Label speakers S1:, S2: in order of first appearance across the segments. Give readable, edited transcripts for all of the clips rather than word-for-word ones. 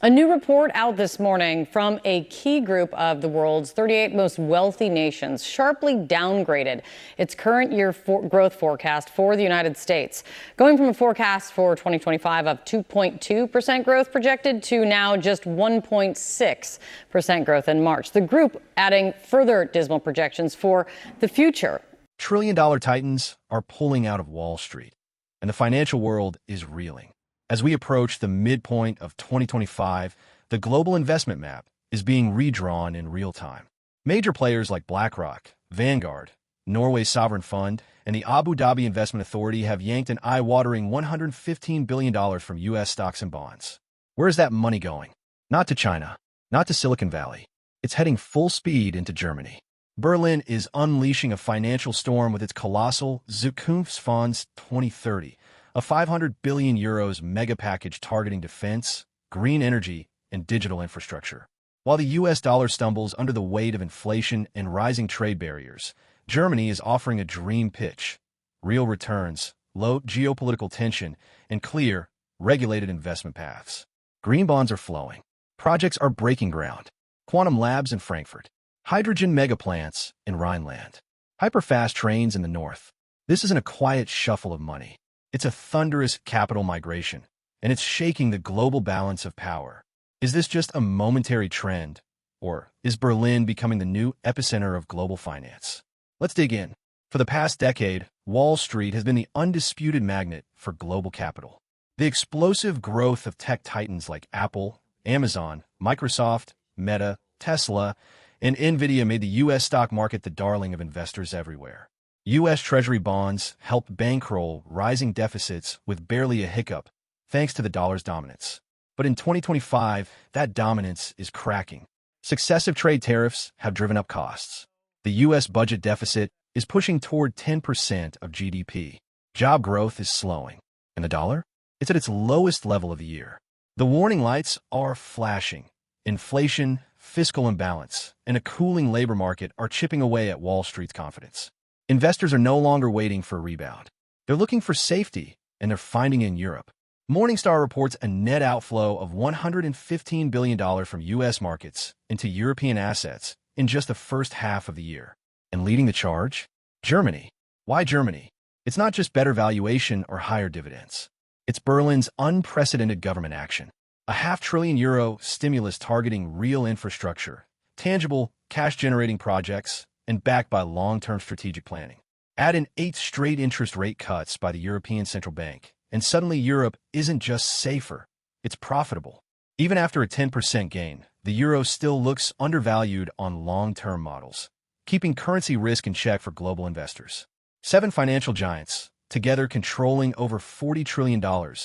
S1: A new report out this morning from a key group of the world's 38 most wealthy nations sharply downgraded its current year growth forecast for the United States, going from a forecast for 2025 of 2.2% growth projected to now just 1.6% growth in March. The group adding further dismal projections for the future.
S2: Trillion-dollar titans are pulling out of Wall Street, and the financial world is reeling. As we approach the midpoint of 2025, the global investment map is being redrawn in real time. Major players like BlackRock, Vanguard, Norway's sovereign fund, and the Abu Dhabi Investment Authority have yanked an eye-watering $115 billion from U.S. stocks and bonds. Where is that money going? Not to China, not to Silicon Valley. It's heading full speed into Germany. Berlin is unleashing a financial storm with its colossal Zukunftsfonds 2030, a 500 billion euros mega package targeting defense, green energy, and digital infrastructure. While the U.S. dollar stumbles under the weight of inflation and rising trade barriers, Germany is offering a dream pitch: real returns, low geopolitical tension, and clear, regulated investment paths. Green bonds are flowing. Projects are breaking ground. Quantum labs in Frankfurt. Hydrogen mega plants in Rhineland. Hyperfast trains in the north. This isn't a quiet shuffle of money. It's a thunderous capital migration, and it's shaking the global balance of power. Is this just a momentary trend, or is Berlin becoming the new epicenter of global finance? Let's dig in. For the past decade, Wall Street has been the undisputed magnet for global capital. The explosive growth of tech titans like Apple, Amazon, Microsoft, Meta, Tesla, and Nvidia made the U.S. stock market the darling of investors everywhere. U.S. Treasury bonds helped bankroll rising deficits with barely a hiccup, thanks to the dollar's dominance. But in 2025, that dominance is cracking. Successive trade tariffs have driven up costs. The U.S. budget deficit is pushing toward 10% of GDP. Job growth is slowing. And the dollar? It's at its lowest level of the year. The warning lights are flashing. Inflation, fiscal imbalance, and a cooling labor market are chipping away at Wall Street's confidence. Investors are no longer waiting for a rebound. They're looking for safety, and they're finding it in Europe. Morningstar reports a net outflow of $115 billion from U.S. markets into European assets in just the first half of the year. And leading the charge? Germany. Why Germany? It's not just better valuation or higher dividends. It's Berlin's unprecedented government action. A €500 billion stimulus targeting real infrastructure, tangible, cash-generating projects, and backed by long-term strategic planning. Add in 8 straight interest rate cuts by the European Central Bank, and suddenly Europe isn't just safer, it's profitable. Even after a 10% gain, the euro still looks undervalued on long-term models, keeping currency risk in check for global investors. 7 financial giants, together controlling over $40 trillion, are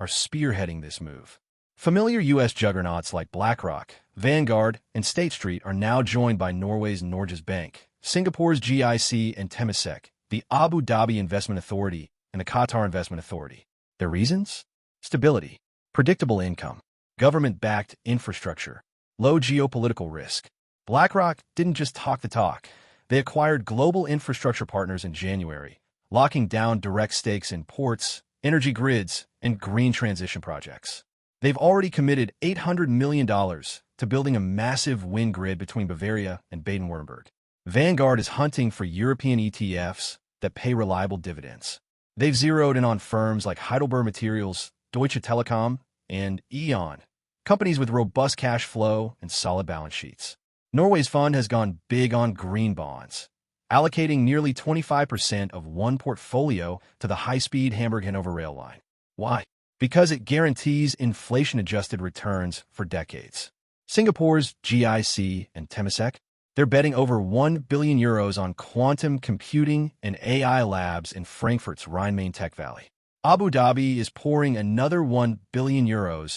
S2: spearheading this move. Familiar U.S. juggernauts like BlackRock, Vanguard, and State Street are now joined by Norway's Norges Bank, Singapore's GIC and Temasek, the Abu Dhabi Investment Authority, and the Qatar Investment Authority. Their reasons? Stability, predictable income, government-backed infrastructure, low geopolitical risk. BlackRock didn't just talk the talk. They acquired global infrastructure partners in January, locking down direct stakes in ports, energy grids, and green transition projects. They've already committed $800 million to building a massive wind grid between Bavaria and Baden-Württemberg. Vanguard is hunting for European ETFs that pay reliable dividends. They've zeroed in on firms like Heidelberg Materials, Deutsche Telekom, and E.ON, companies with robust cash flow and solid balance sheets. Norway's fund has gone big on green bonds, allocating nearly 25% of one portfolio to the high-speed Hamburg-Hanover rail line. Why? Because it guarantees inflation-adjusted returns for decades. Singapore's GIC and Temasek, they're betting over €1 billion on quantum computing and AI labs in Frankfurt's Rhine-Main Tech Valley. Abu Dhabi is pouring another €1 billion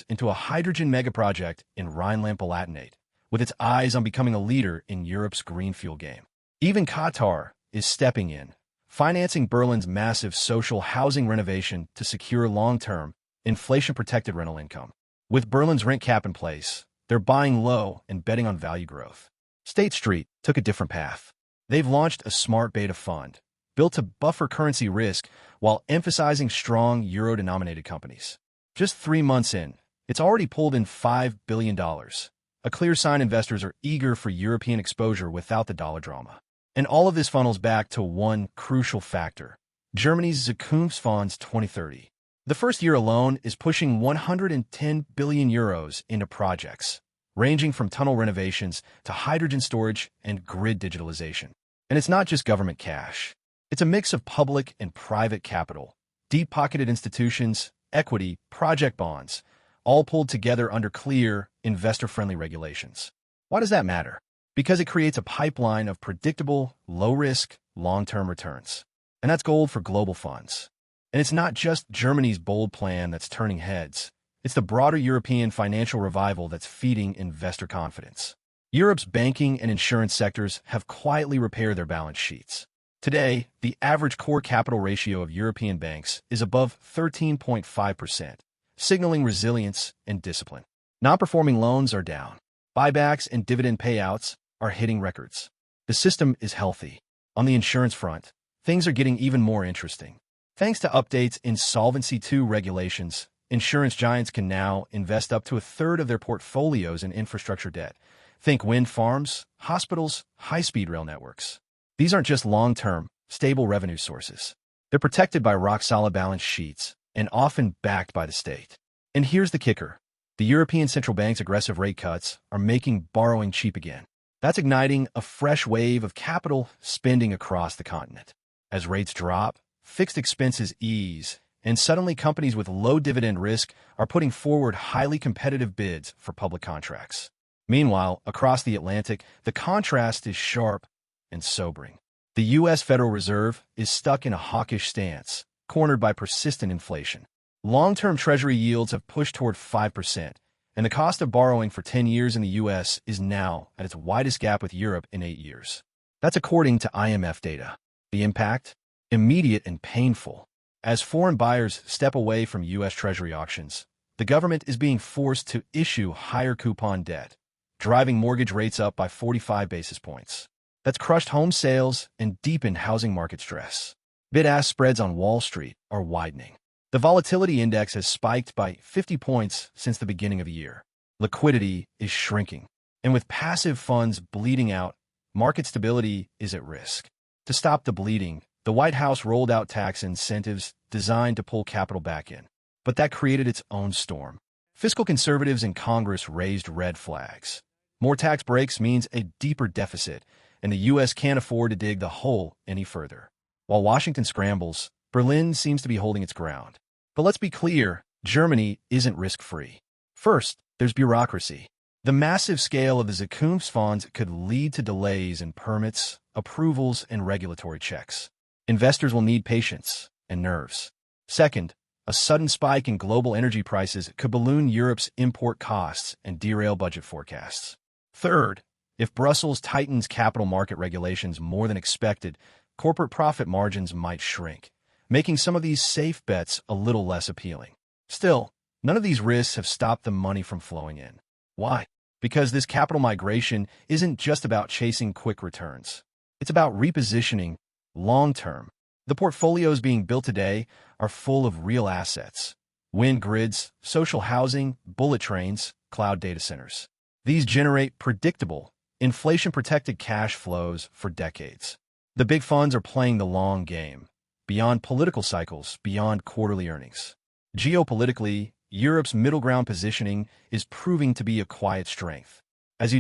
S2: into a hydrogen megaproject in Rhineland-Palatinate, with its eyes on becoming a leader in Europe's green fuel game. Even Qatar is stepping in, financing Berlin's massive social housing renovation to secure long-term, inflation-protected rental income. With Berlin's rent cap in place, they're buying low and betting on value growth. State Street took a different path. They've launched a smart beta fund, built to buffer currency risk while emphasizing strong euro-denominated companies. Just 3 months in, It's already pulled in $5 billion, a clear sign investors are eager for European exposure without the dollar drama. And all of this funnels back to one crucial factor: Germany's Zukunftsfonds 2030. The first year alone is pushing 110 billion euros into projects, ranging from tunnel renovations to hydrogen storage and grid digitalization. And it's not just government cash. It's a mix of public and private capital, deep-pocketed institutions, equity, project bonds, all pulled together under clear, investor-friendly regulations. Why does that matter? Because it creates a pipeline of predictable, low-risk, long-term returns. And that's gold for global funds. And it's not just Germany's bold plan that's turning heads. It's the broader European financial revival that's feeding investor confidence. Europe's banking and insurance sectors have quietly repaired their balance sheets. Today, the average core capital ratio of European banks is above 13.5%, signaling resilience and discipline. Non-performing loans are down. Buybacks and dividend payouts are hitting records. The system is healthy. On the insurance front, things are getting even more interesting. Thanks to updates in Solvency II regulations, insurance giants can now invest up to a third of their portfolios in infrastructure debt. Think wind farms, hospitals, high-speed rail networks. These aren't just long-term, stable revenue sources. They're protected by rock-solid balance sheets and often backed by the state. And here's the kicker. The European Central Bank's aggressive rate cuts are making borrowing cheap again. That's igniting a fresh wave of capital spending across the continent. As rates drop, fixed expenses ease, and suddenly companies with low dividend risk are putting forward highly competitive bids for public contracts. Meanwhile, across the Atlantic, the contrast is sharp and sobering. The U.S. Federal Reserve is stuck in a hawkish stance, cornered by persistent inflation. Long-term Treasury yields have pushed toward 5%, and the cost of borrowing for 10 years in the U.S. is now at its widest gap with Europe in 8 years. That's according to IMF data. The impact? Immediate and painful. As foreign buyers step away from U.S. Treasury auctions, the government is being forced to issue higher coupon debt, driving mortgage rates up by 45 basis points. That's crushed home sales and deepened housing market stress. Bid-ask spreads on Wall Street are widening. The volatility index has spiked by 50 points since the beginning of the year. Liquidity is shrinking. And with passive funds bleeding out, market stability is at risk. To stop the bleeding, the White House rolled out tax incentives designed to pull capital back in. But that created its own storm. Fiscal conservatives in Congress raised red flags. More tax breaks means a deeper deficit, and the U.S. can't afford to dig the hole any further. While Washington scrambles, Berlin seems to be holding its ground. But let's be clear, Germany isn't risk-free. First, there's bureaucracy. The massive scale of the Zukunftsfonds could lead to delays in permits, approvals, and regulatory checks. Investors will need patience and nerves. Second, a sudden spike in global energy prices could balloon Europe's import costs and derail budget forecasts. Third, if Brussels tightens capital market regulations more than expected, corporate profit margins might shrink, making some of these safe bets a little less appealing. Still, none of these risks have stopped the money from flowing in. Why? Because this capital migration isn't just about chasing quick returns. It's about repositioning long-term. The portfolios being built today are full of real assets: wind grids, social housing, bullet trains, cloud data centers. These generate predictable, inflation-protected cash flows for decades. The big funds are playing the long game, beyond political cycles, beyond quarterly earnings. Geopolitically, Europe's middle ground positioning is proving to be a quiet strength. As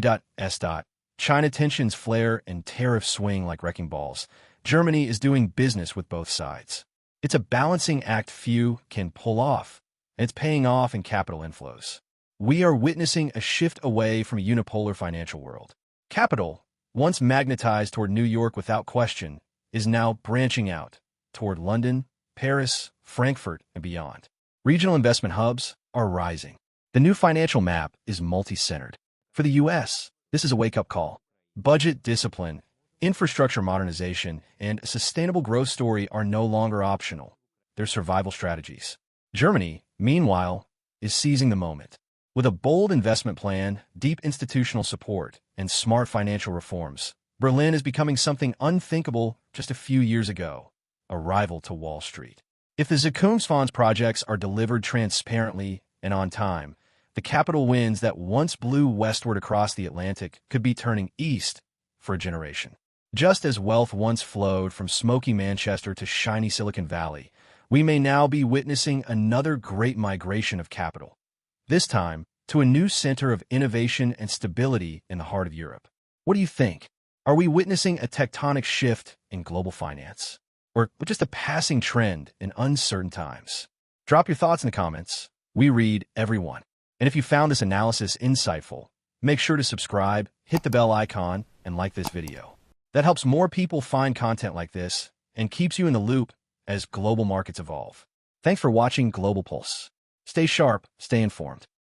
S2: China tensions flare and tariffs swing like wrecking balls, Germany is doing business with both sides. It's a balancing act few can pull off, and it's paying off in capital inflows. We are witnessing a shift away from a unipolar financial world. Capital, once magnetized toward New York without question, is now branching out toward London, Paris, Frankfurt, and beyond. Regional investment hubs are rising. The new financial map is multi-centered. For the U.S., this is a wake-up call. Budget discipline, infrastructure modernization, and a sustainable growth story are no longer optional. They're survival strategies. Germany, meanwhile, is seizing the moment. With a bold investment plan, deep institutional support, and smart financial reforms, Berlin is becoming something unthinkable just a few years ago: a rival to Wall Street. If the Zukunftsfonds projects are delivered transparently and on time, The capital winds that once blew westward across the Atlantic could be turning east for a generation. Just as wealth once flowed from smoky Manchester to shiny Silicon Valley, we may now be witnessing another great migration of capital, this time to a new center of innovation and stability in the heart of Europe. What do you think? Are we witnessing a tectonic shift in global finance, or just a passing trend in uncertain times? Drop your thoughts in the comments. We read every one. And if you found this analysis insightful, make sure to subscribe, hit the bell icon, and like this video. That helps more people find content like this and keeps you in the loop as global markets evolve. Thanks for watching Global Pulse. Stay sharp, stay informed.